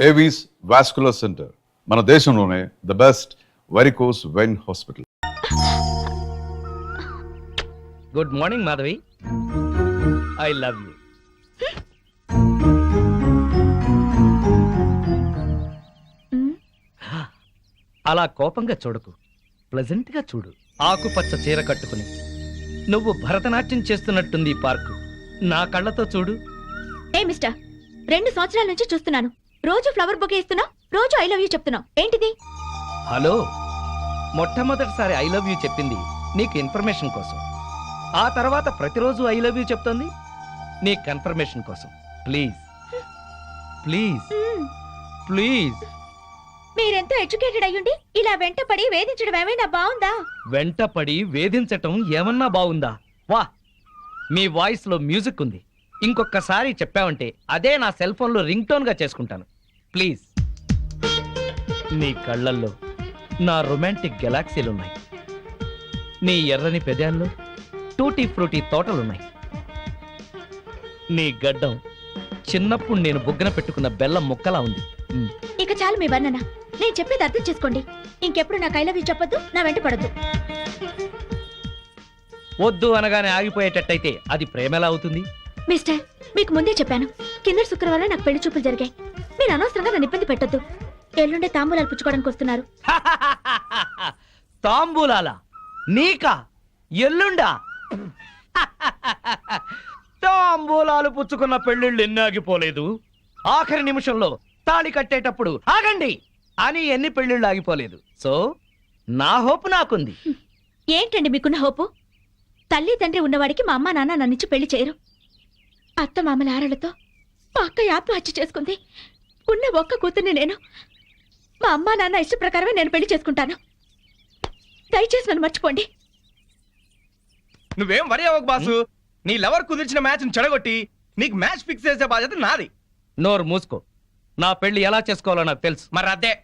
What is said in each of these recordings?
Avis vascular centre మన దేశంలోనే the best varicose vein hospital. Good morning Madhavi, I love you. అలా కోపంగా చూడకు, ప్లెజెంట్ గా చూడు. ఆకుపచ్చ చీర కట్టుకుని నువ్వు భరతనాట్యం చేస్తున్నట్టుంది ఈ పార్కు. నా కళ్ళతో చూడు. ఏ మిస్టర్, 2 సంవత్సరాల నుంచి చూస్తున్నాను. రోజు ఫ్లవర్ బొకే ఇస్తున్నావు, రోజు ఐ లవ్ యూ చెప్తున్నావు. ఏంటిది? హలో, మొట్టమొదటిసారి ఐ లవ్ యూ చెప్పింది నీకు ఇన్ఫర్మేషన్ కోసం. ఆ తర్వాత ప్రతిరోజు ఐ లవ్ యూ చెప్తోంది నీ కన్ఫర్మేషన్ కోసం. Please please please. మీరెంతో ఎడ్యుకేటెడ్ అయ్యుండి ఇలా వెంటపడి వేధించడం ఏమైనా బాగుందా? వెంటపడి వేధించటం ఏమన్నా బాగుందా? వా, మీ వాయిస్ లో మ్యూజిక్ ఉంది. ఇంకొకసారి చెప్పావంటే అదే నా సెల్ ఫోన్ లో రింగ్ టోన్ గా చేసుకుంటాను. ప్లీజ్. నీ కళ్ళల్లో నా రొమాంటిక్ గెలాక్సీలున్నాయి. నీ ఎర్రని పెదాల్లో టూటీ ఫ్రూటీ తోటలున్నాయి. నీ గడ్డం చిన్నప్పుడు నేను బుగ్గన పెట్టుకున్న బెల్లం ముక్కలా ఉంది. ఇక చాలు మీ వర్ణన. నేను చెప్పేది అర్థం చేసుకోండి. ఇంకెప్పుడు నాకు ఐ లవ్ యూ చెప్పొద్దు, నా వెంట పడద్దు. వద్దు అనగానే ఆగిపోయేటట్టయితే అది ప్రేమ ఎలా అవుతుంది? మిస్టర్, మీకు ముందే చెప్పాను, కింద శుక్రవారం నాకు పెళ్లి చూపులు జరిగాయి. మీరు అనవసరంగా నన్ను ఇబ్బంది పెట్టొద్దు. ఎల్లుండే తాంబూలాలు పుచ్చుకోవడానికి వస్తున్నారు. తాంబూలాలా? నీకా? ఎల్లుండా? తాంబూలాలు పుచ్చుకున్న పెళ్ళిళ్ళు ఎన్ని ఆగిపోలేదు. ఆఖరి నిమిషంలో తాళి కట్టేటప్పుడు ఆగండి అని ఎన్ని పెళ్ళిళ్ళు ఆగిపోలేదు. సో నా హోప్ నాకుంది. ఏంటండి మీకున్న హోపు? తల్లి తండ్రి ఉన్నవాడికి మా అమ్మ నాన్న నన్నిచ్చి పెళ్లి చేయరు. అత్త మామల ఆరలతో మా అక్క ఆత్మహత్య చేసుకుంది. ఉన్న ఒక్క కూతుర్ని నేను. మా అమ్మ నాన్న ఇష్ట ప్రకారమే నేను పెళ్లి చేసుకుంటాను. దయచేసి నన్ను మర్చిపోండి. నువ్వేం వరి అవ్వకు బాసు. నీ లవర్ కుదిర్చిన మ్యాచ్ చెడగొట్టి నీకు మ్యాచ్ ఫిక్స్ చేసే బాధ్యత నాది. నోరు మూసుకో. నా పెళ్లి ఎలా చేసుకోవాలో నాకు తెలుసు. మరి అదే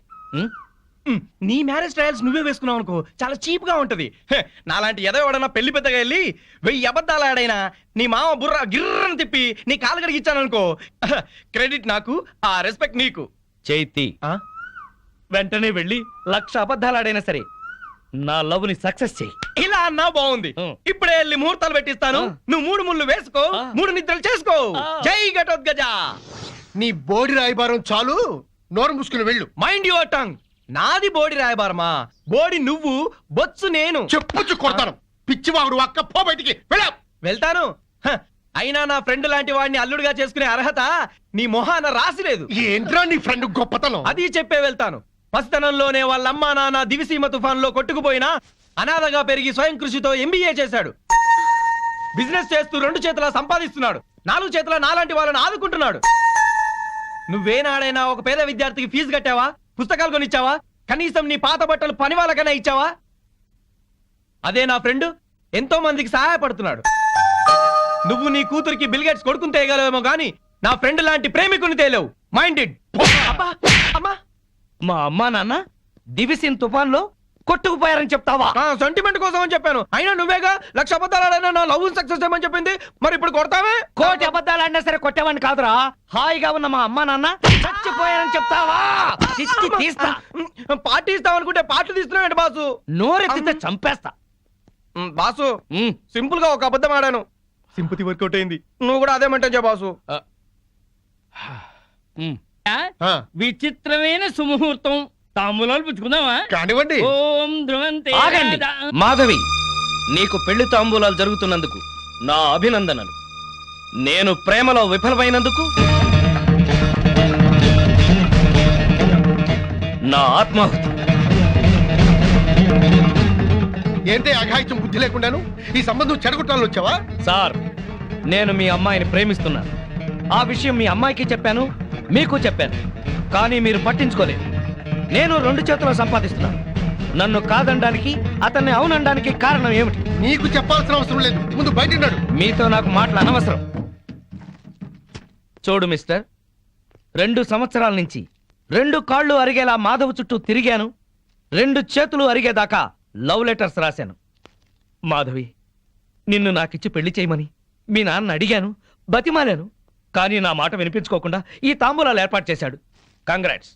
నీ మ్యారేజ్ ట్రయల్స్ నువ్వే వేసుకున్నావు అనుకో, చాలా చీప్ గా ఉంటది. నాలాంటి ఎదో ఎవడన్నా పెళ్లి పెద్దగా వెళ్ళి 1000 అబద్ధాలు ఆడైనా నీ మామ బుర్ర గిర్రని తిప్పి నీ కాలు కడిగిచ్చాను అనుకో, క్రెడిట్ నాకు, ఆ రెస్పెక్ట్ నీకు. చైతి, వెంటనే వెళ్ళి 1,00,000 అబద్ధాలు ఆడైనా సరే నా లవ్ ని సక్సెస్ చేయి. ఇలా అన్నా బాగుంది. ఇప్పుడే వెళ్ళి ముహూర్తాలు పెట్టిస్తాను. నువ్వు 3 ముళ్ళు వేసుకో, 3 నిద్రలు చేసుకో. జై ఘటోత్కజ. నీ బోడి రాయబారం చాలు, నోరు మూసుకుని వెళ్ళు. Mind your tongue. నాది బోడి రాయబారమా? బోడి నువ్వు, బొత్సు నేను. చెప్పుచ్చు కొడతాను. పిచ్చివాగుడు అక్క, పో బయటికి. వెళ్తాను. అయినా నా ఫ్రెండ్ లాంటి వాడిని అల్లుడుగా చేసుకునే అర్హత నీ మొహాన రాసిలేదు. ఏంట్రా నీ ఫ్రెండ్ గొప్పతనం? అది చెప్పే వెళ్తాను. పసితనంలోనే వాళ్ళమ్మా నాన్న దివిసీమ తుఫాన్ లో కొట్టుకుపోయినా అనాథగా పెరిగి స్వయం కృషితో MBA చేశాడు. బిజినెస్ చేస్తూ 2 చేతులా సంపాదిస్తున్నాడు. 4 చేతుల నాలాంటి వాళ్ళని ఆదుకుంటున్నాడు. నువ్వేనాడైనా ఒక పేద విద్యార్థికి ఫీజు కట్టావా? పుస్తకాలు కొనిచ్చావా? కనీసం నీ పాత బట్టలు పని వాళ్ళకైనా ఇచ్చావా? అదే నా ఫ్రెండ్ ఎంతో మందికి సహాయపడుతున్నాడు. నువ్వు నీ కూతురికి బిల్ గేట్స్ కొడుకుని తేయగలవేమో గానీ నా ఫ్రెండ్ లాంటి ప్రేమికుని తేలేవు. మైండెడ్. మా అమ్మా నాన్న దివిసిన్ తుఫాన్ లో కొట్టుకుపోయారని చెప్తావా? సెంటిమెంట్ కోసం అని చెప్పాను. అయినా నువ్వేగా 1,00,000 అబద్ధాలు ఆడైనా నా లవ్ సక్సెస్ చేయమని చెప్పింది. మరి ఇప్పుడు కొడతావే? 1,000 అబద్ధాలు ఆడినా సరే కొట్టేవాడిని కాదురా. హాయిగా ఉన్న మా అమ్మా నాన్న చచ్చిపోయారని చెప్తావా? తీస్తా. పార్టీ ఇస్తావనుకుంటే పార్టీ తీస్తున్నావు బాసు. నోరెత్తితే చంపేస్తా. బాసు, సింపుల్ గా ఒక అబద్ధం ఆడాను, సింపతి వర్కౌట్ అయింది. నువ్వు కూడా అదేమంటే బాసు. విచిత్రమైన సుముహూర్తం. తాంబూలాలు పుచ్చుకుందామా? కానివ్వండి. ఓం ధ్రువంతే. ఆగండి. మాధవి, నీకు పెళ్లి తాంబూలాలు జరుగుతున్నందుకు నా అభినందనలు. నేను ప్రేమలో విఫలమైనందుకు నా ఆత్మాహుతి. ఏంటే అఘాయిత్యం బుద్ధి లేకుండాను ఈ సంబంధం చెడగొట్టాలని వచ్చావా? సార్, నేను మీ అమ్మాయిని ప్రేమిస్తున్నాను. ఆ విషయం మీ అమ్మాయికి చెప్పాను, మీకు చెప్పాను. కానీ మీరు పట్టించుకోలేదు. నేను 2 చేతుల్లో సంపాదిస్తున్నాను. నన్ను కాదనడానికి, అతన్ని అవునడానికి కారణం ఏమిటి? నీకు చెప్పాల్సిన అవసరం లేదు. ముందు బయట. మీతో నాకు మాటలు అనవసరం. చూడు మిస్టర్, 2 సంవత్సరాల నుంచి 2 కాళ్ళు అరిగేలా మాధవ్ చుట్టూ తిరిగాను. 2 చేతులు అరిగేదాకా లవ్ లెటర్స్ రాశాను. మాధవి, నిన్ను నాకిచ్చి పెళ్లి చేయమని మీ నాన్న అడిగాను, బతిమాలాను. కానీ నా మాట వినిపించుకోకుండా ఈ తాంబూలాలు ఏర్పాటు చేశాడు. కంగ్రాట్స్.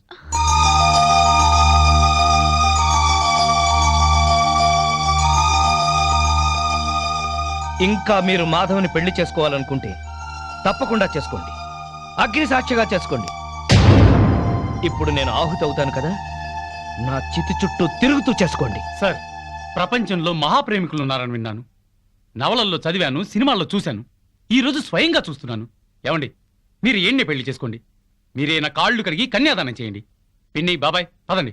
ఇంకా మీరు మాధవ్ని పెళ్లి చేసుకోవాలనుకుంటే తప్పకుండా చేసుకోండి. అగ్ని సాక్షిగా చేసుకోండి. ఇప్పుడు నేను ఆహుతి అవుతాను కదా, నా చితి చుట్టూ తిరుగుతూ చేసుకోండి. సార్, ప్రపంచంలో మహాప్రేమికులు ఉన్నారని విన్నాను, నవలల్లో చదివాను, సినిమాల్లో చూశాను, ఈ రోజు స్వయంగా చూస్తున్నాను. ఏమండి, మీరు ఏంటి పెళ్లి చేసుకోండి. మీరే నా కాళ్ళు కడిగి కన్యాదానం చేయండి. పిన్ని, బాబాయ్, పదండి.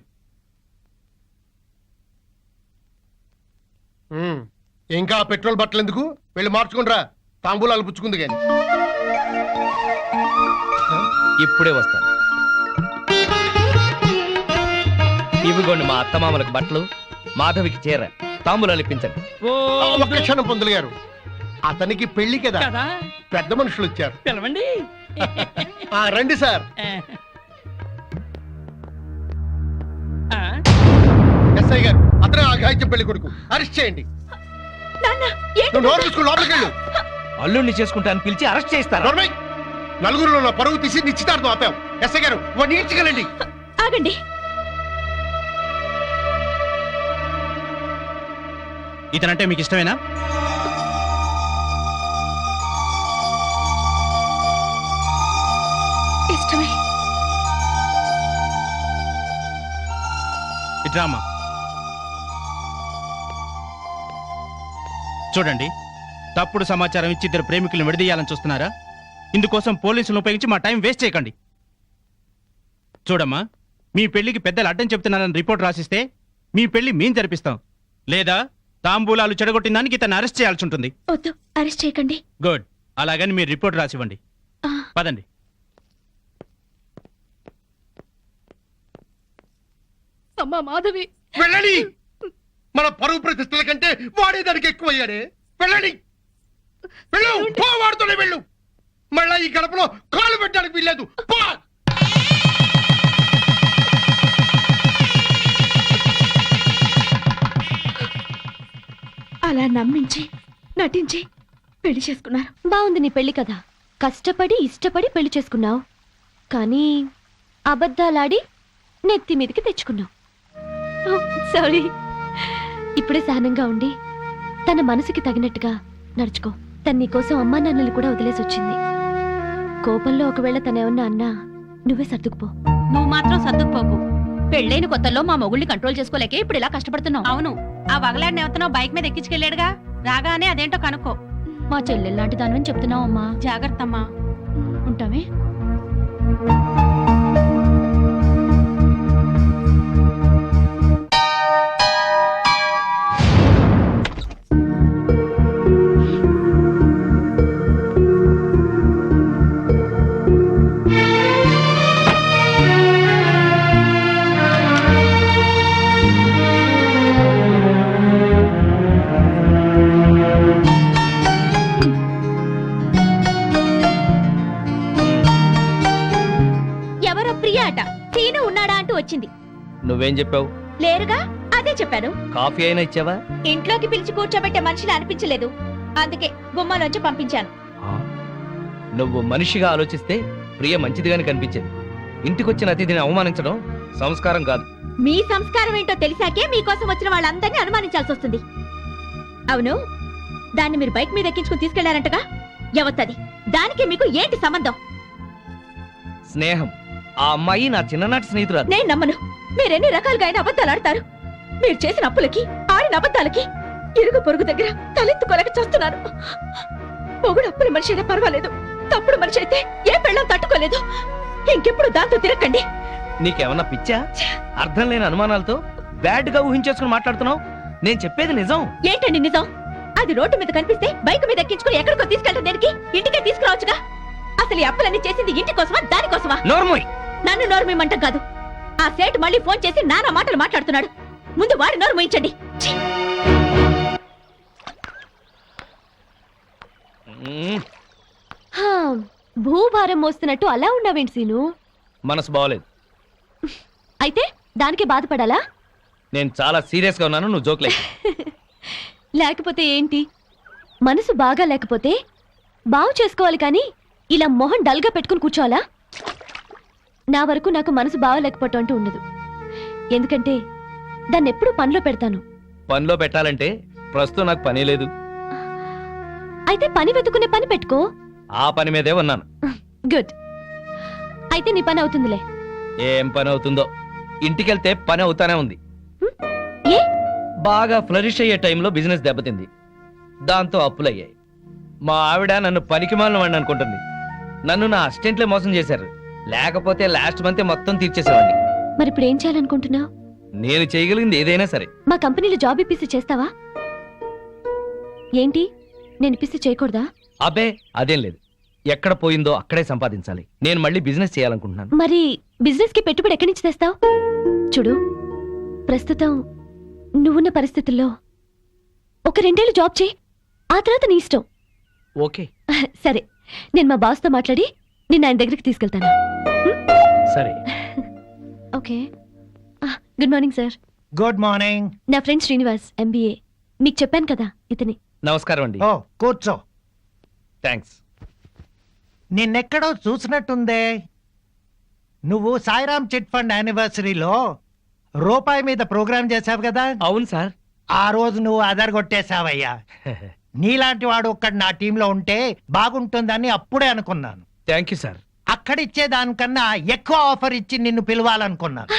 ఇంకా పెట్రోల్ బట్టలు ఎందుకు? వెళ్ళి మార్చుకుంటారా, తాంబూలాలు పుచ్చుకుంది కానీ. ఇప్పుడే వస్తాను. ఇవిగోండి మా అత్తమామలకు బట్టలు, మాధవికి చీర, తాంబూలాలు ఇప్పించండి. ఒక్క క్షణం పొందులు గారు, అతనికి పెళ్లి కదా, కదా పెద్ద మనుషులు వచ్చారు. పిలవండి. రండి సార్. ఆ, ఎస్ఐ గారు, అతనే అఘాయిత్యం పెళ్లి కొడుకు, అరెస్ట్ చేయండి. నాన్న ఏంటి నువ్వు నోరు తీసుకుని లోపలికి వెళ్ళు. అల్లుడిని చేసుకుంటాను పిలిచి అరెస్ట్ చేస్తారా? నోర్మై, నలుగురిలో నా పరువు తీసి నిశ్చితార్థం ఆపాం. ఎస్ఐ గారు, వాడిని ఈడ్చుకెళ్ళండి. ఆగండి. ఇతనంటే మీకు ఇష్టమేనా? ఇష్టమే. ఇట్రామా. చూడండి, తప్పుడు సమాచారం ఇచ్చి ఇద్దరు ప్రేమికులను విడదీయాలని చూస్తున్నారా? ఇందుకోసం పోలీసులను ఉపయోగించి మా టైం వేస్ట్ చేయకండి. చూడమ్మా, మీ పెళ్లికి పెద్దలు అడ్డం చెప్తున్నారని రిపోర్ట్ రాసిస్తే మీ పెళ్లి మేం జరిపిస్తాం. లేదా తాంబూలాలు చెడగొట్టిన దానికి ఇతను అరెస్ట్ చేయాల్సి ఉంటుంది. వద్దు, అరెస్ట్ చేయకండి. గుడ్. అలాగని మీరు రిపోర్ట్ రాసివ్వండి. ఆ, పదండి. అమ్మా మాధవి. వెళ్ళండి. మన పరువు ప్రతిష్టల కంటే వాడే దానికి ఎక్కువయ్యాడే. వెళ్ళండి, వెళ్ళు. పో, వాడుతూనే వెళ్ళు. మళ్ళా ఈ గడపలో కాలు పెట్టడానికి వీల్లేదు. పో. అలా నమ్మించి నటించి పెళ్లి చేసుకున్నారు. బాగుంది నీ పెళ్లి కదా. కష్టపడి ఇష్టపడి పెళ్లి చేసుకున్నావు, కానీ అబద్ధాలాడి నెత్తి మీదకి తెచ్చుకున్నావు. సారీ. ఇప్పుడే సహనంగా ఉండి తన మనసుకి తగినట్టుగా నడుచుకో. తన నీకోసం అమ్మా నాన్నలు కూడా వదిలేసి వచ్చింది. కోపంలో ఒకవేళ తనేమన్నా అన్నా నువ్వే సర్దుకుపో. నువ్వు మాత్రం సర్దుకుపోకు. పెళ్ళైన కొత్తలో మా మొగుళ్ళని కంట్రోల్ చేసుకోలేకే ఇప్పుడు ఇలా కష్టపడుతున్నావు. అవును, ఆ వగలాడిని ఎవతనో బైక్ మీద ఎక్కించుకెళ్ళాడుగా, రాగానే అదేంటో కనుక్కో. మా చెల్లెల్లాంటి దానివని చెప్తున్నావు అమ్మా. జాగ్రత్త అమ్మా. ఉంటామే. ఎవరో ప్రియా అట, సీను ఉన్నాడా అంటూ వచ్చింది. నువ్వేం చెప్పావు? లేరుగా, అదే చెప్పాను. కాఫీ అయినా ఇచ్చావా? ఇంట్లోకి పిలిచి కూర్చోబెట్టే మనిషిని అనిపించలేదు, అందుకే గుమ్మాలోంచి పంపించాను. నువ్వు మనిషిగా ఆలోచిస్తే ప్రియ మంచిదిగానే కనిపించేది. ఇంటికొచ్చిన అతిథిని అవమానించడం సంస్కారం కాదు. మీ సంస్కారం ఏంటో తెలిసాకే మీకోసం వచ్చిన వాళ్ళందరినీ అనుమానించాల్సి వస్తుంది. అవును, దాన్ని మీరు బైక్ మీద ఎక్కించుకుని తీసుకెళ్లారంటగా, ఎవత్తది? దానికి మీకు ఏంటి సంబంధం? స్నేహం. ఆ అమ్మాయి నా చిన్ననాటి స్నేహితురాలు. నేను నమ్మను. మీరెన్ని రకాలుగా అయినా అబద్ధాలు ఆడతారు. మీరు చేసిన అప్పులకి, ఆడిన అబద్ధాలకి ఇరుగు పొరుగు దగ్గర తలెత్తుకోలేక చూస్తున్నాను. పొగుడు అప్పుల మనిషి అయినా పర్వాలేదు, తప్పుడు మనిషి అయితే ఏ పెళ్ళం తట్టుకోలేదు. ఇంకెప్పుడు దాంతో తిరగండి. నీకేమన్నా పిచ్చా? అర్థం లేని అనుమానాలతో బ్యాడ్ గా ఊహించేసుకుని మాట్లాడుతున్నావు. నేను చెప్పేది నిజం. ఏంటండి నిజం? అది రోడ్డు మీద కనిపిస్తే బైక్ మీద ఎక్కించుకుని ఎక్కడికో తీసుకెళ్ళడం దేనికి? ఇంటికే తీసుకురావచ్చుగా. అసలు ఈ అప్పులన్నీ చేసింది ఇంటి కోసమా, దానికోసమా? నోర్మోయ్. నన్ను నోరు మీమంటం కాదు. ఆ సేటు మళ్ళీ ఫోన్ చేసి నానా మాటలు మాట్లాడుతున్నాడు. ముందు వాడి నోరు మూయించండి. ఛీ! హా, భూభారం మోస్తున్నట్టు అలా ఉన్నావేంటి సీను? మనసు బాగోలేదు. అయితే దానికి బాధపడాలా? నేను చాలా సీరియస్ గా ఉన్నాను, నువ్వు జోక్లే. లేకపోతే ఏంటి? మనసు బాగా లేకపోతే బాగు చేసుకోవాలి కానీ ఇలా మొహం డల్గా పెట్టుకుని కూర్చోవాలా? నా వరకు నాకు మనసు బాగలేకపోవటం అంటూ ఉండదు. ఎందుకంటే దాన్ని ఎప్పుడూ పనిలో పెడతాను. పనిలో పెట్టాలంటే ప్రస్తుతం నాకు పని లేదు. అయితే పని వెతుకునే పని పెట్టుకో. ఆ పని మీదే ఉన్నాను. గుడ్. అయితే నీ పని అవుతుందిలే. ఏం పని అవుతుందో, ఇంటికెళ్తే పని అవుతానే ఉంది. ఏ? బాగా ఫ్లరిష్ అయ్యే టైంలో బిజినెస్ దెబ్బతింది. దాంతో అప్పులయ్యాయి. మా ఆవిడ నన్ను పనికిమాలిన వాడిని అనుకుంటుంది. నన్ను నా అసిస్టెంట్లే మోసం చేశారు. లేకపోతే లాస్ట్ మంతే మొత్తం తీర్చేసేవాడిని. మరి ఇప్పుడు ఏం చేయాలనుకుంటున్నావు? నేను చేయగలిగింది ఏదైనా సరే. మా కంపెనీలో జాబ్ ఇప్పిస్తే చేస్తావా? ఏంటి, నేను ఇప్పిస్తే చేయకూడదా? అబ్బే అదేం లేదు. ఎక్కడ పోయిందో అక్కడే సంపాదించాలి. నేను మళ్ళీ బిజినెస్ చేయాలనుకుంటున్నాను. మరి బిజినెస్ కి పెట్టుబడి ఎక్కడి నుంచి తెస్తావు? చూడు, ప్రస్తుతం నువ్వున్న పరిస్థితుల్లో ఒక 2 ఏళ్ళు జాబ్ చేయి. ఆ తర్వాత నీ ఇష్టం. ఓకే సరే, నేను మా బాస్తో మాట్లాడి నిన్ను ఆయన దగ్గరికి తీసుకెళ్తాను. సరే. Okay. Good morning sir. Good morning. నా ఫ్రెండ్ శ్రీనివాస్, MBA. మీకు చెప్పాను కదా, ఇతని. నమస్కారం అండి. ఓ కూర్చో. థ్యాంక్స్. నిన్నెక్కడో చూసినట్టుందే. నువ్వు సాయిరామ్ చిట్ ఫండ్ యానివర్సరీలో రూపాయి మీద ప్రోగ్రామ్ చేశావు కదా. అవును సార్. ఆ రోజు నువ్వు అదరగొట్టేశావయ్యా. నీలాంటి వాడు ఒక్కడు నా టీంలో ఉంటే బాగుంటుందని అప్పుడే అనుకున్నాను. Thank you sir. అక్కడిచ్చే దానికన్నా ఎక్కువ ఆఫర్ ఇచ్చి నిన్ను పిలవాలనుకున్నాను.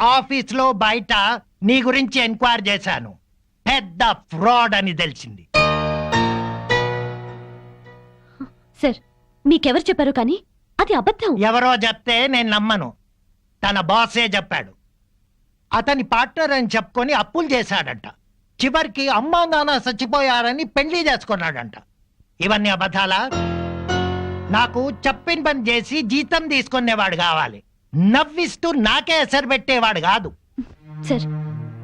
ఆఫీస్లో బయట నీ గురించి ఎంక్వైరీ చేశాను. పెద్ద ఫ్రాడ్ అని తెలిసింది. సార్, మీకెవరు చెప్పారు? కానీ అది అబద్ధం. ఎవరో చెప్తే నేను నమ్మను. తన బాసే చెప్పాడు. అతని పార్ట్నర్ అని చెప్పుకొని అప్పులు చేశాడంట. చివరికి అమ్మా నాన్న చచ్చిపోయారని పెళ్లి చేసుకున్నాడంట. ఇవన్నీ అబద్ధాలా? నాకు చెప్పిన పని చేసి జీతం తీసుకునేవాడు కావాలి. నవ్విస్తూ నాకే ఎసరు పెట్టేవాడు కాదు. సార్,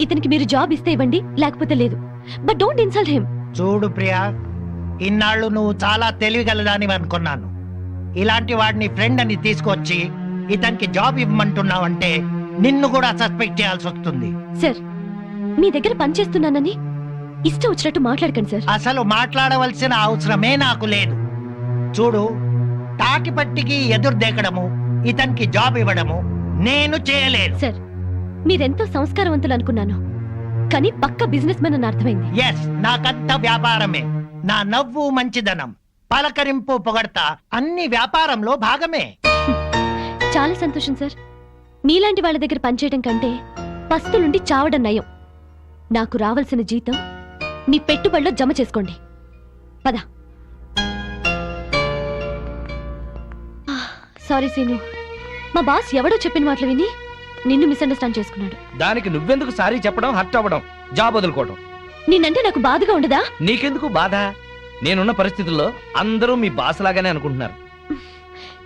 ఇతనికి మీరు జాబ్ ఇస్తే ఇవ్వండి, లేకపోతే లేదు. But don't insult him. చూడు ప్రియా, ఇన్నాళ్ళు నువ్వు చాలా తెలివిగలదాని అనుకున్నాను. ఇలాంటి వాడిని ఫ్రెండ్ అని తీసుకొచ్చి ఇతనికి జాబ్ ఇవ్వమంటున్నావంటే నిన్ను కూడా సస్పెక్ట్ చేయాల్సి వస్తుంది. సార్, మీ దగ్గర పనిచేస్తున్నానని ఇష్టం వచ్చినట్టు మాట్లాడకండి సార్. అసలు మాట్లాడవలసిన అవసరమే నాకు లేదు. చూడు, తాటిపట్టికి ఎదురు దేకడము, ఇతనికి జాబ్ ఇవ్వడము నేను చేయలేను. సార్, మీరెంతో సంస్కారవంతులు అనుకున్నాను, కానీ పక్క బిజినెస్ మ్యాన్ అని అర్థమైంది. ఎస్, నాకంత వ్యాపారమే. నా నవ్వు మంచిదనం, పలకరింపు పొగడతా అన్ని వ్యాపారంలో భాగమే. చాలా సంతోషం సార్. మీలాంటి వాళ్ళ దగ్గర పనిచేయడం కంటే పస్తులుండి చావడం నయం. నాకు రావాల్సిన జీతం మీ పెట్టుబడిలో జమ చేసుకోండి. పద. సారీ సీను, మా బాస్ ఎవడో చెప్పిన మాటలు విని నిన్ను మిస్అండర్స్టాండ్ చేసుకున్నాడు. దానికి నువ్వెందుకు సారీ చెప్పడం, హర్ట్ అవ్వడం, జాబ్ వదులుకోవడం? నిన్నంటే నాకు బాధగా ఉండదా? నీకెందుకు బాధ? నేనున్న పరిస్థితుల్లో అందరూ మీ బాస్ లాగానే అనుకుంటున్నారు.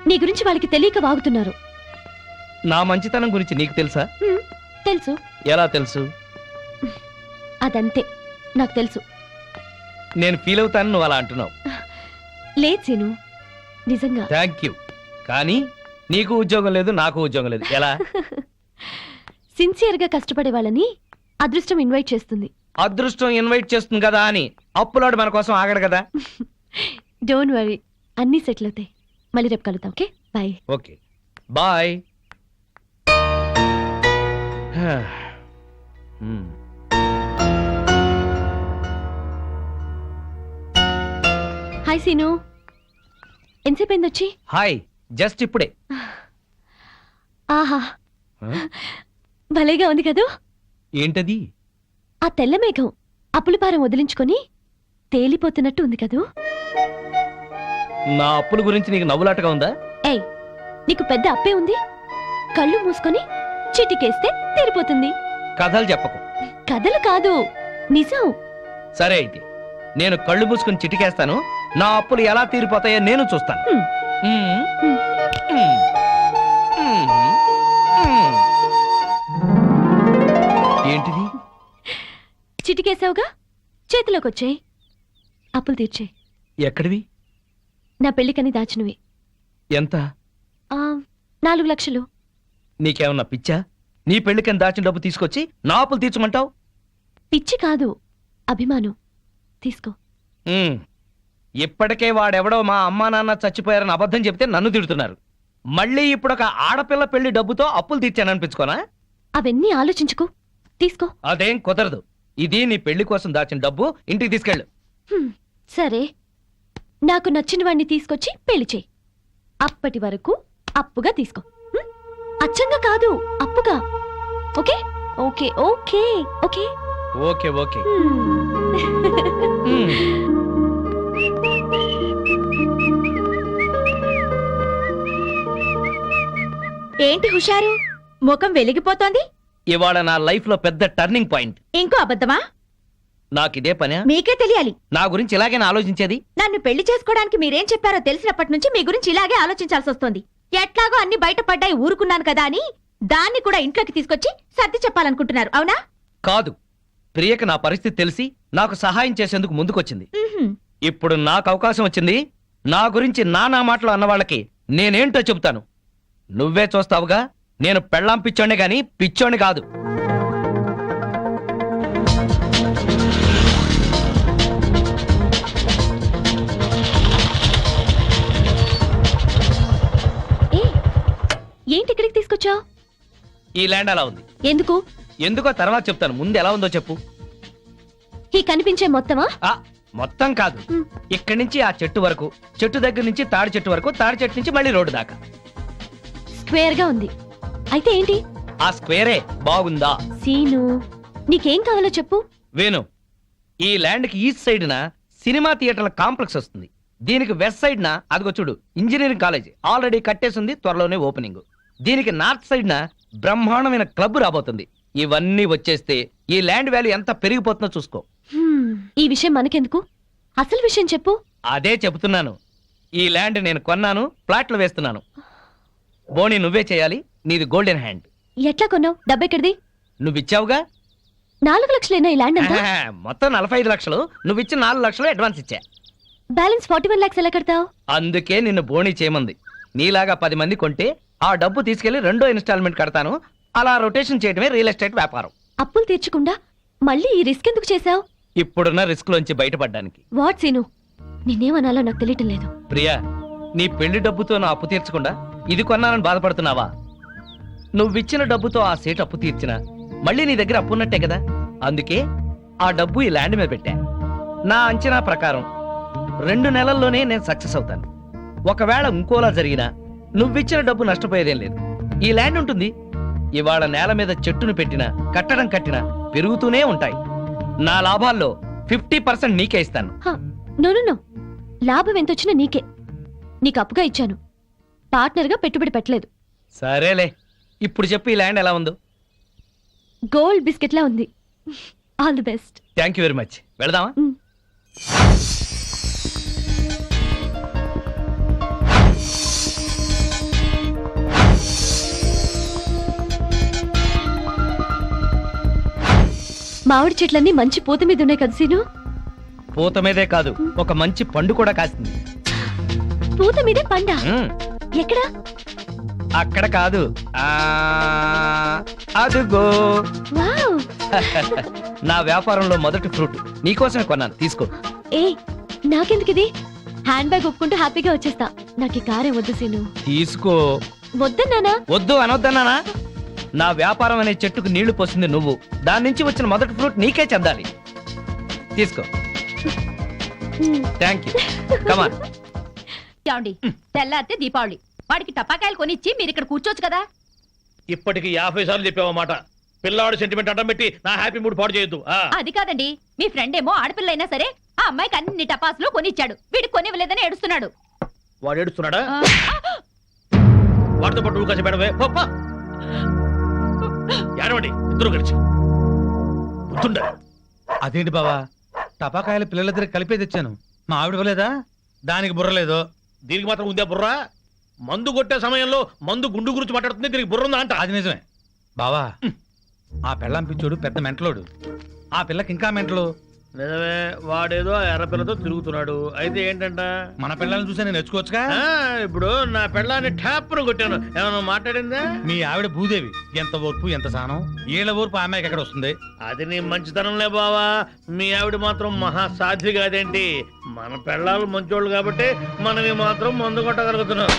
నీ గురించి వాళ్ళకి తెలియక వాగుతున్నారు. నా మంచితనం గురించి నీకు తెలుసా? తెలుసు. ఎలా తెలుసు? అదంతే, నాకు తెలుసు. నేను ఫీల్ అవుతాను నువ్వు అలా అంటున్నావు. లేదు సీను, నిజంగా. Thank you. కానీ నీకు ఉద్యోగం లేదు, నాకు ఉద్యోగం లేదు. ఎలా? సిన్సియర్ గా కష్టపడే వాళ్ళని అదృష్టం ఇన్వైట్ చేస్తుంది. అదృష్టం ఇన్వైట్ చేస్తుంది కదా అని అప్పులాడు మన కోసం ఆగడు కదా. డోంట్ వరీ, అన్నీ సెటిల్ అవుతాయి. మళ్ళీ రేపు కలుద్దాం. Okay, bye. Okay, bye. Hi Seenu, ఎంతసేపు అయింది వచ్చి? హాయ్, జస్ట్ ఇప్పుడే. ఆహా, భలేగా ఉంది కదూ. ఏంటది? ఆ తెల్ల మేఘం అప్పులపారం వదిలించుకొని తేలిపోతున్నట్టు ఉంది కదూ. నా అప్పుల గురించి నీకు నవ్వులాటగా ఉందా? ఏయ్, నీకు పెద్ద అప్పే ఉంది. కళ్ళు మూసుకొని చిటికేస్తే తీరిపోతుంది. కథలు చెప్పకు. కథలు కాదు, నిజం. సరే అయితే నేను కళ్ళు మూసుకుని చిటికేస్తాను. నా అప్పులు ఎలా తీరిపోతాయో నేను చూస్తాను. ఏంటిది? చిటికేసావుగా, చేతిలోకి వచ్చాయి. అప్పులు తీర్చే. ఎక్కడివి? నా పెళ్లికని దాచినవి. ఎంత? 4 లక్షలు. నీకేమన్నా పిచ్చా? నీ పెళ్లికని దాచిన డబ్బు తీసుకొచ్చి నా అప్పులు తీర్చమంటావు? పిచ్చి కాదు, అభిమానం. తీసుకో. ఇప్పటికే వాడెవడో మా అమ్మా నాన్న చచ్చిపోయారని అబద్ధం చెప్తే నన్ను తిడుతున్నారు. మళ్ళీ ఇప్పుడు ఒక ఆడపిల్ల పెళ్లి డబ్బుతో అప్పులు తీర్చాననిపించుకోనా? అవన్నీ ఆలోచించుకో, తీసుకో. అదేం కుదరదు. ఇది నీ పెళ్లి కోసం దాచిన డబ్బు, ఇంటికి తీసుకెళ్ళు. సరే, నాకు నచ్చిన వాడిని తీసుకొచ్చి పెళ్లి చేయి. అప్పటి వరకు అప్పుగా తీసుకో. అచ్చంగా కాదు, అప్పుగా. Okay okay okay okay okay okay. ఏంటి హుషారు, ముఖం వెలిగిపోతోంది? ఇవాళ నా లైఫ్ లో పెద్ద టర్నింగ్ పాయింట్. ఇంకో అబద్ధమా? నాకిదే పనే? మీకే తెలియాలి. నా గురించి ఇలాగేనా ఆలోచించేది? నన్ను పెళ్లి చేసుకోవడానికి మీరేం చెప్పారో తెలిసినప్పటి నుంచి మీ గురించి ఇలాగే ఆలోచించాల్సి వస్తోంది. ఎట్లాగో అన్ని బయటపడ్డాయి ఊరుకున్నాను కదా అని దాన్ని కూడా ఇంట్లోకి తీసుకొచ్చి సర్ది చెప్పాలనుకుంటున్నారు, అవునా? కాదు, ప్రియకి నా పరిస్థితి తెలిసి నాకు సహాయం చేసేందుకు ముందుకొచ్చింది. ఇప్పుడు నాకు అవకాశం వచ్చింది. నా గురించి నానా మాటలు అన్న వాళ్ళకి నేనేంటో చెబుతాను. నువ్వే చూస్తావుగా. నేను పెళ్ళాం పిచ్చోనే గాని పిచ్చోని కాదు. ఏంటి ఇక్కడికి తీసుకొచ్చావు? ఈ ల్యాండ్ అలా ఉంది. ఎందుకు? ఎందుకో తర్వాత చెప్తాను, ముందు ఎలా ఉందో చెప్పు. ఈ కనిపించే మొత్తమా? మొత్తం కాదు, ఇక్కడి నుంచి ఆ చెట్టు వరకు, చెట్టు దగ్గర నుంచి తాడి చెట్టు వరకు, తాడి చెట్టు నుంచి మళ్ళీ రోడ్డు దాకా. స్క్వేర్ గా ఉంది. అయితే ఏంటి? ఆ స్క్వేరే బాగుందా? సీను, నీకేం కావాలో చెప్పు. వేణు, ఈ ల్యాండ్ కి ఈస్ట్ సైడ్ న సినిమా థియేటర్ల కాంప్లెక్స్ వస్తుంది. దీనికి వెస్ట్ సైడ్ న అదిగో చూడు ఇంజనీరింగ్ కాలేజ్ ఆల్రెడీ కట్టేసింది, త్వరలోనే ఓపెనింగ్. దీనికి నార్త్ సైడ్ న బ్రహ్మాండమైన క్లబ్ రాబోతుంది. ఇవన్నీ వచ్చేస్తే ఈ ల్యాండ్ వాల్యూ ఎంత పెరిగిపోతుందో చూసుకో. ఈ విషయం మనకెందుకు, అసలు విషయం చెప్పు. అదే చెబుతున్నాను. ఈ ల్యాండ్ నేను కొన్నాను, ప్లాట్లు వేస్తున్నాను. బోని నువ్వే చేయాలి, నీది గోల్డెన్ హ్యాండ్. ఎట్లా కొన్నావు? డబ్బెక్కడిది? నువ్విచ్చావుగా. 4 లక్షలేనా ఈ ల్యాండ్ అంతా? మొత్తం 45 లక్షలు. నువ్విచ్చిన 4 లక్షలు అడ్వాన్స్ ఇచ్చా. బ్యాలెన్స్ 41 లాక్స్ ఎలా కడతావు? అందుకే నిన్ను బోని చేయమంది. నీలాగా 10 మంది కొంటే ఆ డబ్బు తీసుకెళ్లి 2వ ఇన్స్టాల్మెంట్ కడతాను. అలా రొటేషన్ చేయడమే రియల్ ఎస్టేట్ వ్యాపారం. అప్పులు తీర్చకుండా మళ్ళీ ఈ రిస్క్ ఎందుకు చేశావు? ఇప్పుడున్న రిస్క్ లోంచి బయటపడ్డానికి. వాట్ సీను, నిన్నేమనాలో నాకు తెలియటం లేదు. ప్రియా, నీ పెళ్లి డబ్బుతో నా అప్పు తీర్చకుండా ఇది కొన్నానని బాధపడుతున్నావా? నువ్విచ్చిన డబ్బుతో ఆ సేటు అప్పు తీర్చినా మళ్ళీ నీ దగ్గర అప్పున్నట్టే కదా. అందుకే ఆ డబ్బు ఈ ల్యాండ్ మీద పెట్టా. నా అంచనా ప్రకారం 2 నెలల్లోనే నేను సక్సెస్ అవుతాను. ఒకవేళ ఇంకోలా జరిగినా నువ్విచ్చిన డబ్బు నష్టపోయేదేం లేదు. ఈ ల్యాండ్ ఉంటుంది. ఇవాళ నేల మీద చెట్టును పెట్టినా కట్టడం కట్టినా పెరుగుతూనే ఉంటాయి. నా లాభాల్లో 50% నీకే ఇస్తాను. నో, లాభం ఎంతొచ్చినా నీకే. నీకు అప్పుగా ఇచ్చాను, పార్ట్నర్గా పెట్టుబడి పెట్టలేదు. సరేలే, ఇప్పుడు చెప్పు ఈ ల్యాండ్ ఎలా ఉందో. గోల్డ్ బిస్కెట్ లా ఉంది. All the best. Thank you very much. వెళదామా? మామిడి చెట్లన్నీ మంచి పూత మీద ఉన్నాయి కదా సీను? పూత మీదే కాదు, ఒక మంచి పండు కూడా కాసింది. పూత మీదే పండా? ఎక్కడ? అక్కడ కాదు, అదుగో. వావ్. నా వ్యాపారంలో మొదటి ఫ్రూట్ నీకోసమే కొన్నాను, తీసుకో. ఏ, నాకెందుకు ఇది? హ్యాండ్ బ్యాగ్ ఒప్పుకుంటూ హ్యాపీగా వచ్చేస్తా. నాకు ఈ కారే వద్దు సీను. తీసుకో. వద్దన్నానా? వద్దు అనొద్దన్నానా? నా వ్యాపారం అనే చెట్టుకు నీళ్లు పోసింది నువ్వు. దాని నుంచి వచ్చిన మొదటి ఫ్రూట్ నీకే చెందాలి. తీసుకో. Thank you. కమాన్. ఏమండి, తెల్లారితే దీపావళి, వాడికి టపాకాయలు కొనిచ్చి మీరు ఇక్కడ కూర్చోవచ్చు కదా. ఇప్పటికి 50 సార్లు చెప్పావన్నమాట. పిల్లాడు సెంటిమెంట్ అడ్డం పెట్టి నా హ్యాపీ మూడ్ పాడు చేయొద్దు. అది కాదండి, మీ ఫ్రెండ్ ఏమో ఆడపిల్లైనా సరే ఆ అమ్మాయికి అన్ని టపాసులు కొనిచ్చాడు, వీడికి కొనివ్వలేదని ఏడుస్తున్నాడు. వాడు ఏడుస్తున్నాడా? వాడితో పాటు నువ్వు కాసి మేడమే. ఏడవండి ఇద్దరు కలిసి. అదేంటి బావా, టపాకాయలు పిల్లల దగ్గర కలిపే తెచ్చాను. మా ఆవిడ ఇవ్వలేదా? దానికి బుర్రలేదు. దీనికి మాత్రం ఉందే బుర్ర? మందు కొట్టే సమయంలో మందు గుండు గురించి మాట్లాడుతుంది, దీనికి బుర్ర ఉందా అంట. అది నిజమే బావా. ఆ పెళ్ళాం పిచ్చోడు పెద్ద మెంటలోడు. ఆ పిల్లకి ఇంకా మెంటలు. నిజమే, వాడేదో ఎర్రపిల్లతో తిరుగుతున్నాడు. అయితే ఏంటంట? మన పిల్లల్ని చూసే నేను నేర్చుకోవచ్చుగా. ఇప్పుడు నా పిల్లాన్ని ట్యాప్ను కొట్టాను, ఏమన్నా మాట్లాడిందా? మీ ఆవిడ భూదేవి, ఎంత ఓర్పు ఎంత సానం. ఏళ్ళ ఓర్పు ఆ అమ్మాయికి ఎక్కడ వస్తుంది? అది నీ మంచితనంలే బావా. మీ ఆవిడ మాత్రం మహాసాధ్వి కాదేంటి? మన పిల్లలు మంచోళ్ళు కాబట్టి మనవి మాత్రం మందు కొట్టగలుగుతున్నాం.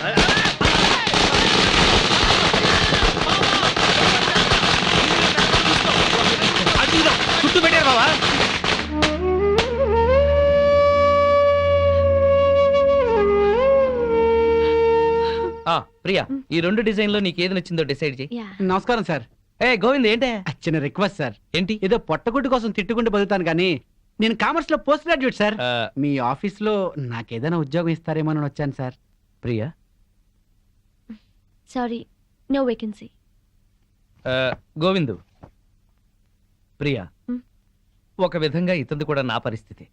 ప్రియా ఈ 2 డిజైన్ లో నీకు ఏది నచ్చిందో డిసైడ్ చేయి. యా నమస్కారం సార్. ఏ గోవింద్ ఏంటే చిన్న రిక్వెస్ట్ సార్. ఏంటి? ఏదో పొట్టగుడ్డు కోసం తిట్టుకుంటూ బతుకుతాను కానీ నేను కామర్స్ లో పోస్ట్ గ్రాడ్యుయేట్ సార్. ఆ, మీ ఆఫీస్ లో నాకేదైనా ఉద్యోగం ఇస్తారేమో అని వచ్చాను sir. Priya sorry, no vacancy. Govindu Priya మ్. ఒక విధంగా ఇతంది కూడా నా పరిస్థితి.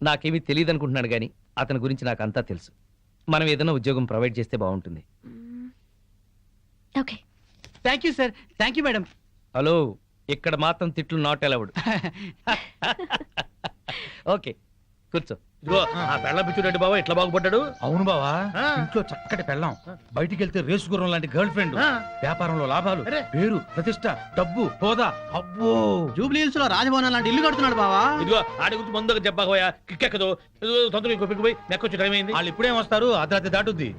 నాకేమీ తెలియదు అనుకుంటున్నాడు కానీ అతని గురించి నాకు అంతా తెలుసు. మనం ఏదైనా ఉద్యోగం ప్రొవైడ్ చేస్తే బాగుంటుంది. Okay. Thank you sir. Thank you madam. Hello, ఇక్కడ మాత్రం తిట్లు నాట్ అలౌడ్. ఓకే కూర్చో. ఇదిగో ఆ పెళ్ళం పిచ్చుడండి బావా ఎట్లా బాగుపడ్డాడు. అవును బావా, ఇంట్లో చక్కటి పెళ్ళం, బయటికి వెళ్తే రేసు గుర్రం లాంటి గర్ల్ ఫ్రెండ్, వ్యాపారంలో లాభాలు, పేరు ప్రతిష్ట, డబ్బు, హోదా. అబ్బో, జూబ్లీ హిల్స్ లో రాజభవన్ లాంటి ఇల్లు కడుతున్నాడు బావా. ఇదిగో ఆడి గురించి ముందుగా చెప్పకపోయా కిక్కెక్కదు. ఇదిగో తొందరగా ఇంకో పిక్కు పోయి నెక్కొచ్చి టైం అయింది. వాళ్ళు ఇప్పుడేం వస్తారు, అర్ధరాత్రి దాటుద్ది.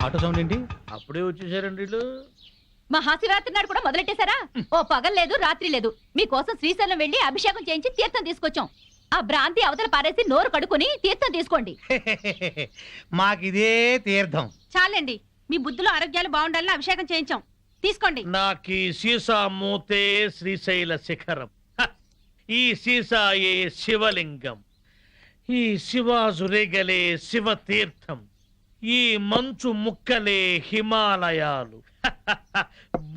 ఆటో సౌండ్ ఏంటి, అప్పుడే వచ్చేసారండి వీళ్ళు. మహాశివరాత్రి నాడు కూడా మొదలెట్టేశారా? ఓ పగలు లేదు రాత్రి లేదు, మీకోసం శ్రీశైలం వెళ్ళి అభిషేకం చేయించి తీర్థం తీసుకొచ్చాం. ఆ భ్రాంతి అవతల పారేసి నోరు కడుకుని తీర్థం తీసుకోండి. మాకిదే తీర్థం. చాలండి, మీ బుద్ధులు ఆరోగ్యాలు బాగుండాలని అభిషేకం చేయించాం. తీసుకోండి. నాకీ సీసా మూతే శ్రీశైల శిఖరం, హ! ఈ సీసాయే శివలింగం, ఈ శివాజురేగలే శివ తీర్థం, ఈ మంచు ముక్కలే హిమాలయాలు,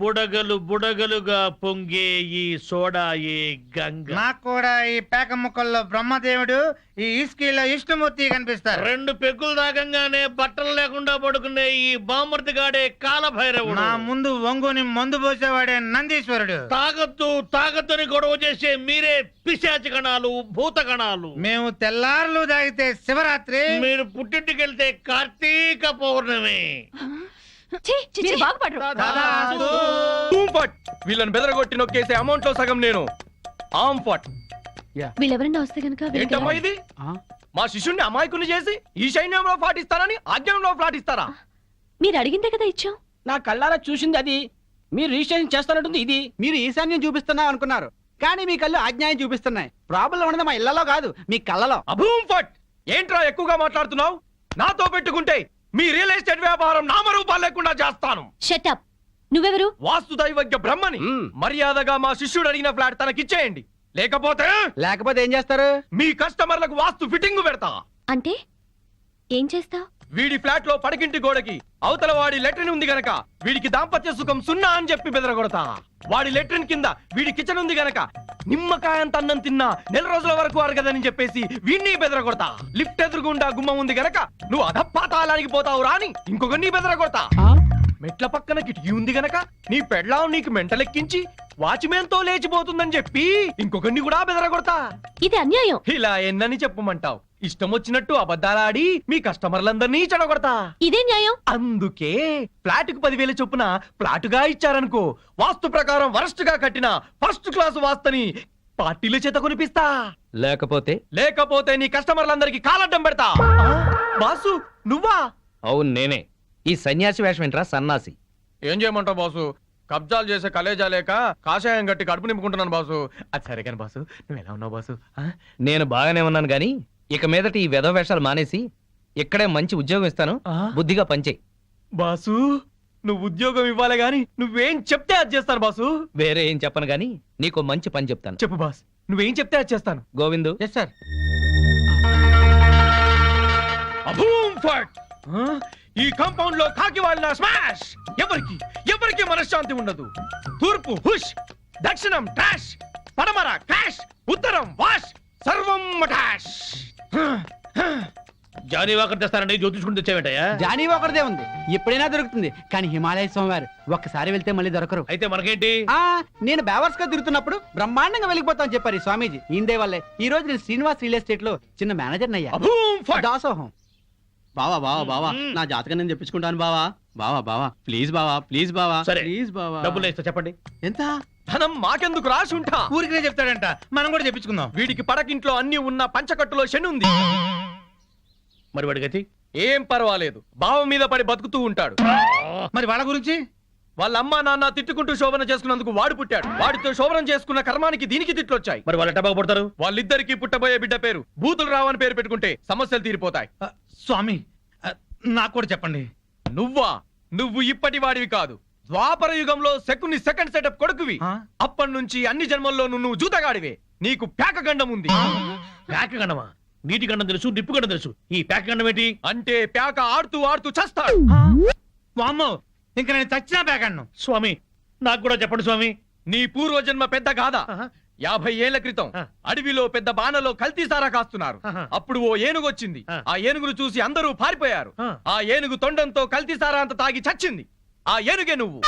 బుడగలు బుడగలుగా పొంగే ఈ సోడాయే గంగ. నాకు కూడా ఈ పేక ముక్కల్లో బ్రహ్మదేవుడు, ఈ ఇస్కీలో విష్ణుమూర్తి కనిపిస్తారు. 2 పెగ్గులు దాగంగానే బట్టలు లేకుండా పడుకునే ఈ బామర్తిగాడే కాలభైరవుడు. నా ముందు వంగుని మందు పోసేవాడే నందీశ్వరుడు. తాగద్దు తాగద్దని గొడవ చేసే మీరే పిశాచి గణాలు, భూత గణాలు. మేము తెల్లారులు తాగితే శివరాత్రి, మీరు పుట్టింటికెళ్తే కార్తీక పౌర్ణమి. మీరు బాగుపడరు. వీళ్ళని బెదరగొట్టి నొక్కేసే అమౌంట్ లో సగం నేను. ఆమ్ ఫట్. వీళ్ళెవరన్నా వస్తే కనుక ఏంటమ్మా ఇది? మా శిష్యుణ్ణి అమాయకుని చేసి ఈ సైన్యంలో పాటిస్తారని ఆజ్ఞంలో పాటిస్తారా? మీరు అడిగిందే కదా ఇచ్చాం. నా కళ్ళారా చూసింది అది. మీరు రిజిస్ట్రేషన్ చేస్తానంటుంది ఇది. మీరు ఈశాన్యం చూపిస్తున్నాం అనుకున్నారు కానీ మీ కళ్ళు ఆజ్ఞాయం చూపిస్తున్నాయి. ప్రాబ్లం ఉన్నది మా ఇళ్లలో కాదు, మీ కళ్ళలో. అభూమ్ ఫట్. ఏంట్రా ఎక్కువగా మాట్లాడుతున్నావు? నాతో పెట్టుకుంటే మీ రియల్ ఎస్టేట్ వ్యాపారం నామరూపాలు లేకుండా చేస్తాను. షటప్. నువ్వెవరు? వాస్తు దైవజ్ఞ బ్రహ్మని. మర్యాదగా మా శిష్యుడు అడిగిన ఫ్లాట్ తనకిచ్చేయండి, లేకపోతే ఏం చేస్తారు? మీ కస్టమర్లకు వాస్తు ఫిట్టింగ్ పెడతా. అంటే ఏం చేస్తావు? వీడి ఫ్లాట్ లో పడకింటి గోడకి అవతల వాడి లెట్రిన్ ఉంది గనక వీడికి దాంపత్య సుఖం 0 అని చెప్పి బెదరగొడతా. వాడి లెట్రిన్ కింద వీడి కిచెన్ ఉంది గనక నిమ్మకాయంత అన్నం తిన్నా 4 రోజుల వరకు అరగదని చెప్పేసి వీడిని బెదరగొడతా. లిఫ్ట్ ఎదురుగుండా గుమ్మం ఉంది గనక నువ్వు అధపాతాళానికి పోతావు రాని ఇంకొకరిని బెదరగొడతా. మెట్ల పక్కన కిటికీ ఉంది గనక నీ పెళ్ళాం నీకు మెంటలెక్కించి వాచ్మెన్ తో లేచిపోతుందని చెప్పి ఇంకొకరిని కూడా బెదరగొడతా. ఇది అన్యాయం. ఇలా ఎన్నని చెప్పమంటావు? ఇష్టం వచ్చినట్టు అబద్ధాలాడి మీ కస్టమర్లందరినీ చెడగొడతా. ఇదే న్యాయం. అందుకే ఫ్లాట్ కు 10,000 చొప్పున ఫ్లాటుగా ఇచ్చారనుకో, వాస్తు ప్రకారం వరస్ట్ గా కట్టిన ఫస్ట్ క్లాస్ వాస్తుని పార్టీల చేత కొనిపిస్తా. లేకపోతే నీ కస్టమర్లందరికి కాలడ్డం పెడతా. బాసు నువ్వా? అవును నేనే. ఈ సన్యాసి వేషం ఏంట్రా సన్నాసి? ఏం చేయమంటావు బాసు? కబ్జాలు చేసే కలేజా లేక కాషాయం గట్టి కడుపు నింపుకుంటున్నాను బాసు. అది సరే కానీ బాసు, నువ్వు ఎలా ఉన్నావు బాసు? నేను బాగానే ఉన్నాను గాని ఇక మీదట ఈ వెధవ వేషాలు మానేసి ఇక్కడే మంచి ఉద్యోగం ఇస్తాను, బుద్ధిగా పనిచేయి. బాసు నువ్వు ఉద్యోగం ఇవ్వాలి గాని నువ్వేం చెప్తే అది చేస్తాను బాసు. వేరే ఏం చెప్పను గాని నీకు మంచి పని చెప్తాను. చెప్పు బాస్, నువ్వేం చెప్తే అది చేస్తాను. గోవిందు. Yes sir. అభూమ్ ఫట్. ఈ కాంపౌండ్ లో కాకి వాళ్ళ స్మాష్. ఎవరికి మనశ్శాంతి ఉండదు. తూర్పు హుష్, దక్షిణం ట్రాష్, పడమర క్రాష్, ఉత్తరం వాష్, సర్వం మటాష్. జానీ వాకర్ తెస్తానండి, జ్యోతిష్కుని తెచ్చావేంటయ్యా? జానీ ఒకరిదే ఉంది, ఎప్పుడైనా దొరుకుతుంది. కానీ హిమాలయ స్వామివారు ఒక్కసారి వెళ్తే మళ్ళీ దొరకరు. అయితే మనకేంటి? నేను బేవర్స్ గా తిరుగుతున్నప్పుడు బ్రహ్మాండంగా వెళ్ళిపోతాను చెప్పారు ఈ స్వామీజీ. ఇందే వల్లే ఈ రోజు నేను శ్రీనివాస్ రియల్ ఎస్టేట్ లో చిన్న మేనేజర్ అయ్యా. దాసోహం. బావా బావా బావా నా జాతకం నేను చెప్పించుకుంటాను బావా. బావా బావా ప్లీజ్ బావా, ప్లీజ్ బావా, ప్లీజ్ బావా. డబ్బులు ఇస్తా చెప్పండి. ఎంత? ధనం మాకెందుకు రాసి ఉంటా. ఊరికినే చెప్తాడంట, మనం కూడా చెప్పించుకుందాం. వీడికి పడకింట్లో అన్ని ఉన్న పంచకట్టులో శని ఉంది. మరి వాడి గతి? ఏం పర్వాలేదు, బావ మీద పడి బతుకుతూ ఉంటాడు. మరి వాళ్ళ గురించి? వాళ్ళ అమ్మా నాన్న తిట్టుకుంటూ శోభన చేసుకున్నందుకు వాడు పుట్టాడు. వాడితో శోభనం చేసుకున్న కర్మానికి దీనికి తిట్లొచ్చాయి. మరి వాళ్ళు ఎట్టా బాగుపడతారు? వాళ్ళిద్దరికి పుట్టబోయే బిడ్డ పేరు బూతులు రావని పేరు పెట్టుకుంటే సమస్యలు తీరిపోతాయి. స్వామి నాకు కూడా చెప్పండి. నువ్వా? నువ్వు ఇప్పటి వాడివి కాదు. ద్వాపర యుగంలో శకుని సెకండ్ సెటప్ కొడుకువి. అప్పటి నుంచి అన్ని జన్మల్లోనూ నువ్వు జూతగాడివే. నీకు ప్యాక గండం ఉంది. ప్యాక గండమా? నీటి గండం తెలుసు, నిప్పు గండం తెలుసు. ఈ ప్యాక గండం ఏంటి? అంటే ప్యాక ఆడుతూ ఆడుతూ చస్తాడు. వామ్మో, ఇంకా నేను చచ్చినా ప్యాక గండం. స్వామి, నాకు కూడా చెప్పండి స్వామి. నీ పూర్వజన్మ పెద్ద గాథ. 50 ఏళ్ల క్రితం అడవిలో పెద్ద బాణలో కల్తీసారా కాస్తున్నారు. అప్పుడు ఓ ఏనుగు వచ్చింది. ఆ ఏనుగును చూసి అందరూ పారిపోయారు. ఆ ఏనుగు తొండంతో కల్తీసారా అంత తాగి చచ్చింది. ఆ ఏనుగే నువ్వు.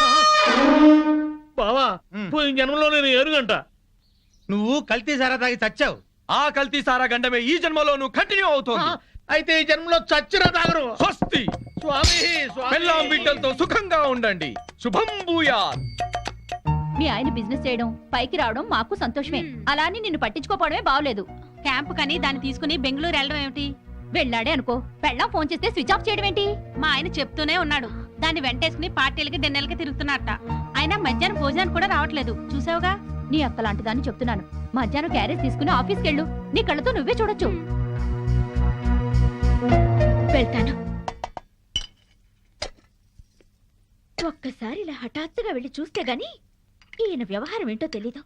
బావా, పోయిన జన్మలో నేను ఏనుగంట. నువ్వు కల్తీ సారా తాగి చచ్చావు. ఆ కల్తీసారా గండమే ఈ జన్మలోనూ కంటిన్యూ అవుతోంది. అయితే ఈ జన్మలో చచ్చిరా తాగరు. స్వస్తి. స్వామి, పెళ్ళాం బిడ్డలతో సుఖంగా ఉండండి. శుభం భూయాత్. మీ ఆయన బిజినెస్ చేయడం, పైకి రావడం మాకు సంతోషమే. అలా అని నిన్ను పట్టించుకోపోవడమే బాగలేదు. క్యాంప్ కని దాన్ని తీసుకుని బెంగళూరు వెళ్ళడం ఏమిటి? వెళ్ళాడే అనుకో, పెళ్ళాం ఫోన్ చేస్తే స్విచ్ ఆఫ్ చేయడం ఏంటి? మా ఆయన చెప్తూనే ఉన్నాడు. దాన్ని వెంటేసుకుని పార్టీలకి డిన్నర్లకి తిరుగుతున్నట్ట. అయినా మధ్యాహ్నం భోజనానికి కూడా రావట్లేదు. చూసావుగా? నీ అక్క లాంటి దాన్ని చెప్తున్నాను. మధ్యాహ్నం క్యారేజ్ తీసుకుని ఆఫీస్కి వెళ్ళు. నీ కళ్ళతో నువ్వే చూడొచ్చు. వెళ్తాను. ఒక్కసారి ఇలా హఠాత్తుగా వెళ్ళి చూస్తే గాని ఈయన వ్యవహారం ఏంటో తెలీదు.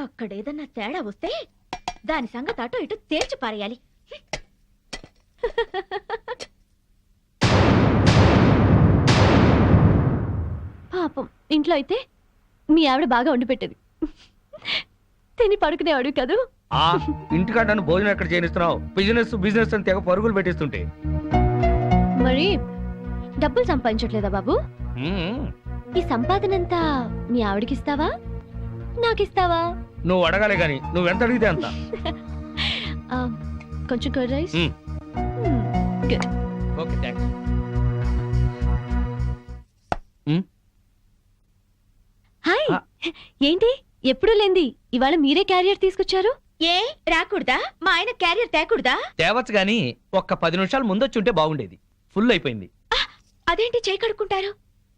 అక్కడేదన్నా తేడా వస్తే దాని సంగతి అటో ఇటు తేల్చి పారేయాలి. పాపం ఇంట్లో అయితే మీ ఆవిడ బాగా వండి పెట్టేది. తిని పడుకునేవాడు కదూ. ఆ ఇంటికాడ నన్ను భోజనం ఎక్కడ చేయనిస్తున్నావు? బిజినెస్ బిజినెస్ అని తెగ పరుగులు పెట్టిస్తుంటే. మరి డబ్బులు సంపాదించట్లేదా బాబు? ఈ సంపాదనంతా మీ ఆవిడకిస్తావా, నాకిస్తావా? నువ్వు అడగాలి గాని నువ్వెంత అడిగితే అంత. ఆ, కొంచెం curd rice. Good. Okay, thanks. Hi, ఏంటి ఎప్పుడు లేంది ఇవాళ మీరే క్యారియర్ తీసుకొచ్చారు? ఏ రాకూడదా? మా ఆయన క్యారియర్ తేకూడదా? తేవచ్చు గాని ఒక్క 10 నిమిషాలు ముందొచ్చుంటే బాగుండేది. ఫుల్ అయిపోయింది. అదేంటి చేయి కడుక్కుంటారు?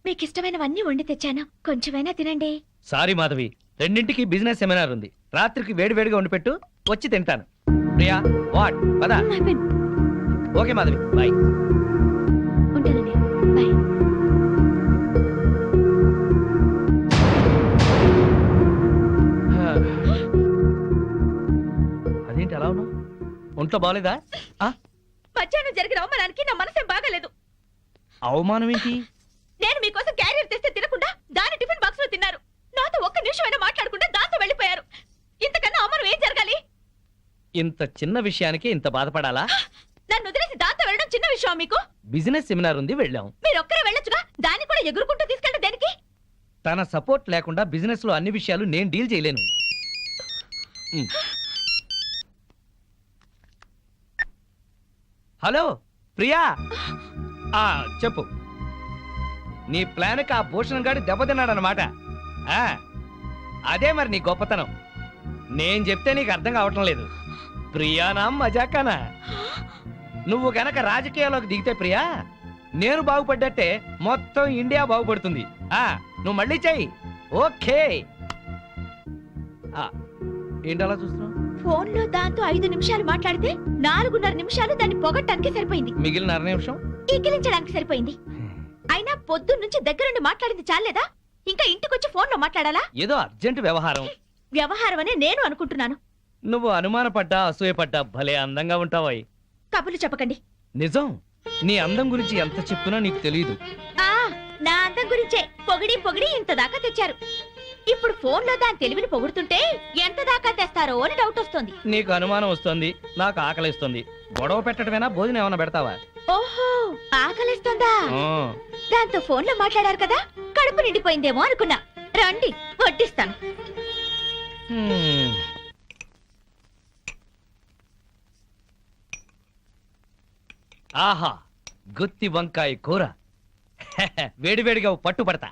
మీకు ఇష్టమైనవన్నీ వండి తెచ్చాను, కొంచెమైనా తినండి. సారీ మాధవి, 2ంటికి బిజినెస్ సెమినార్ ఉంది. రాత్రికి వేడివేడిగా వండి పెట్టు, వచ్చి తింటాను. ప్రియా, వాట్ పదా? Okay Madhavi, bye. ఉంటానండి, బాయ్. అదేంటి అలా ఉన్నావు? ఒంట్లో బాగలేదా? మధ్యాహ్నం జరిగిన అవమానానికి నా మనసేం బాగాలేదు. అవమానం ఏంటి? నేను మీకోసం క్యారియర్ తెస్తే తినకుండా దాని టిఫిన్ బాక్స్ లో తిన్నారు. నాతో ఒక్క నిమిషమైనా మాట్లాడకుండా దాంతో వెళ్ళిపోయారు. ఇంతకన్నా అవమానం ఏం జరగాలి? ఇంత చిన్న విషయానికి ఇంత బాధపడాలా? నన్ను వదిలేసి దాంతో వెళ్ళడం చిన్న విషయం మీకు? బిజినెస్ సెమినార్ ఉంది, వెళ్ళాం. మీరు ఒక్కరే వెళ్ళొచ్చుగా, దాన్ని కూడా ఎగురుకుంటూ తీసుకెళ్ళడం దేనికి? తన సపోర్ట్ లేకుండా బిజినెస్ లో అన్ని విషయాలు నేను డీల్ చేయలేను. హలో ప్రియా, చెప్పు. నీ ప్లాన్కి ఆ భూషణ్ గాడి దెబ్బతిన్నాడనమాట. అదే మరి నీ గొప్పతనం. నేను చెప్తే నీకు అర్థం కావటం లేదు. ప్రియానా మజాకానా? నువ్వు గనక రాజకీయాల్లోకి దిగితే ప్రియా, నేను బాగుపడ్డట్టే మొత్తం ఇండియా బాగుపడుతుంది. నువ్వు మళ్ళీ చెయ్యి. ఓకే. ఏంటలా చూస్తున్నావు? ఫోన్ లో దాంతో 5 నిమిషాలు మాట్లాడితే 4.5 నిమిషాలు దాన్ని పొగట్టానికి సరిపోయింది. మిగిలిన 1/2 నిమిషం ఈకిలించడానికి సరిపోయింది. అయినా పొద్దున్న నుంచి దగ్గరుండి మాట్లాడింది చాలేదా? ఇంకా ఇంటికొచ్చి ఫోన్ లో మాట్లాడాలా? ఏదో అర్జెంట్ వ్యవహారం. వ్యవహారం అనే నేను అనుకుంటున్నాను. నువ్వు అనుమానపడ్డా అసూయపడ్డా భలే అందంగా ఉంటావాయి. కబుర్లు చెప్పకండి. నిజం, నీ అందం గురించి ఎంత చెప్పినా నీకు తెలియదు. నా అందం గురించే పొగిడి పొగిడి ఇంత దాకా తెచ్చారు. ఇప్పుడు ఫోన్ లో దాని తెలివిని పొగుడుతుంటే ఎంత దాకా తెస్తారో అని డౌట్ వస్తుంది. నీకు అనుమానం వస్తుంది, నాకు ఆకలిస్తుంది. గొడవ పెట్టడమేనా, భోజనం ఏమైనా పెడతావా? ఓహో, ఆకలిస్తుందా? దాంతో ఫోన్ లో మాట్లాడారు కదా, కడుపు నిండిపోయిందేమో అనుకున్నా. రండి, వడ్డిస్తాను. ఆహా, గుత్తి వంకాయ కూర. వేడివేడిగా పట్టుపడతా.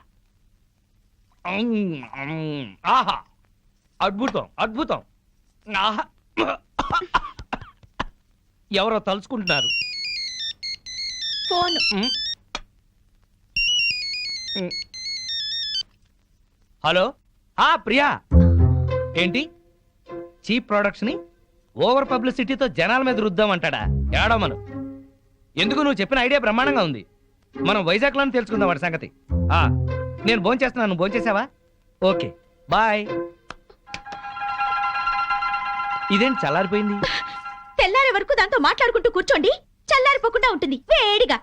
ఆహా, అద్భుతం అద్భుతం. ఆహా, ఎవరో తలుచుకుంటున్నారు. ఫోన్. హలో, ప్రియా. ఏంటి చీప్ ప్రొడక్ట్స్ ని ఓవర్ పబ్లిసిటీతో జనాల మీద రుద్దామంటాడా? ఏడమను. ఎందుకు, నువ్వు చెప్పిన ఐడియా బ్రహ్మాండంగా ఉంది. మనం వైజాగ్ లోనే తెలుసుకుందాం వాడి సంగతి. నేను భోంచేస్తున్నాను, నువ్వు భోంచేసావా? Okay bye. ఇదేంటి చల్లారిపోయింది? తెల్లారే వరకు దాంతో మాట్లాడుకుంటూ కూర్చోండి, చల్లారిపోకుండా ఉంటుంది వేడిగా.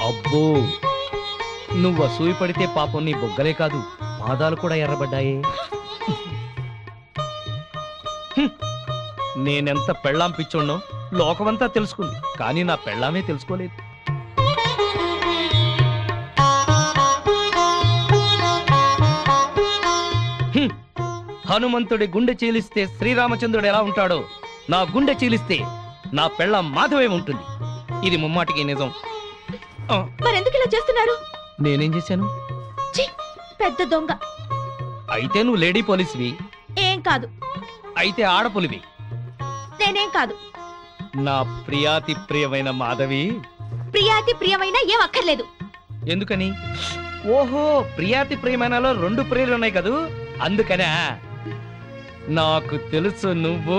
అబ్బో, నువ్వు అసూయ పడితే పాపం నీ బొగ్గలే కాదు పాదాలు కూడా ఎర్రబడ్డాయే. నేనెంత పెళ్ళాం పిచ్చోడ్నో లోకమంతా తెలుసుకుంది, కానీ నా పెళ్ళామే తెలుసుకోలేదు. హనుమంతుడి గుండె చీలిస్తే శ్రీరామచంద్రుడు ఎలా ఉంటాడో, నా గుండె చీలిస్తే నా పెళ్ళాం మాధవే ఉంటుంది. ఇది ముమ్మాటికి నిజం. మరెందుకు ఇలా చేస్తున్నారు? నేనేం చేశాను? ఛీ, పెద్ద దొంగ. అయితే నువ్వు లేడీ పోలీస్వి. ఏం కాదు. అయితే ఆడపులివి. నేనేం కాదు. నా ప్రియాతి ప్రియమైన మాధవి. ప్రియాతి ప్రియమైన ఏం అక్కర్లేదు. ఎందుకని? ఓహో, ప్రియాతి ప్రియమైనలో 2 ప్రియులు ఉన్నాయి కదూ, అందుకనే. నాకు తెలుసు నువ్వు.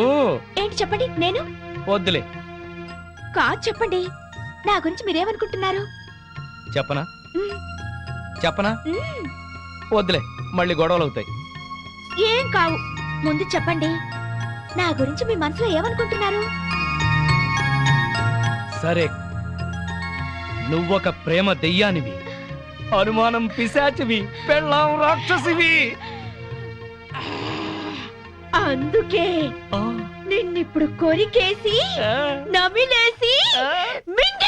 ఏంటి చెప్పండి. నేను వద్దులే. కాదు చెప్పండి. నా గురించి మీరేమనుకుంటున్నారు? చెప్పనా? చెప్పనా? వద్దులే, మళ్ళీ గొడవలు అవుతాయి. ఏం కావు. ముందు చెప్పండి, నా గురించి మీ మనసులో ఏమనుకుంటున్నారు? సరే, నువ్వొక ప్రేమ దెయ్యానివి, అనుమానం పిశాచివి, పెళ్ళాం రాక్షసివి. అందుకే నిన్నిప్పుడు కొరికేసి నమిలేసి మింగేయాలనుకుంటున్నాను.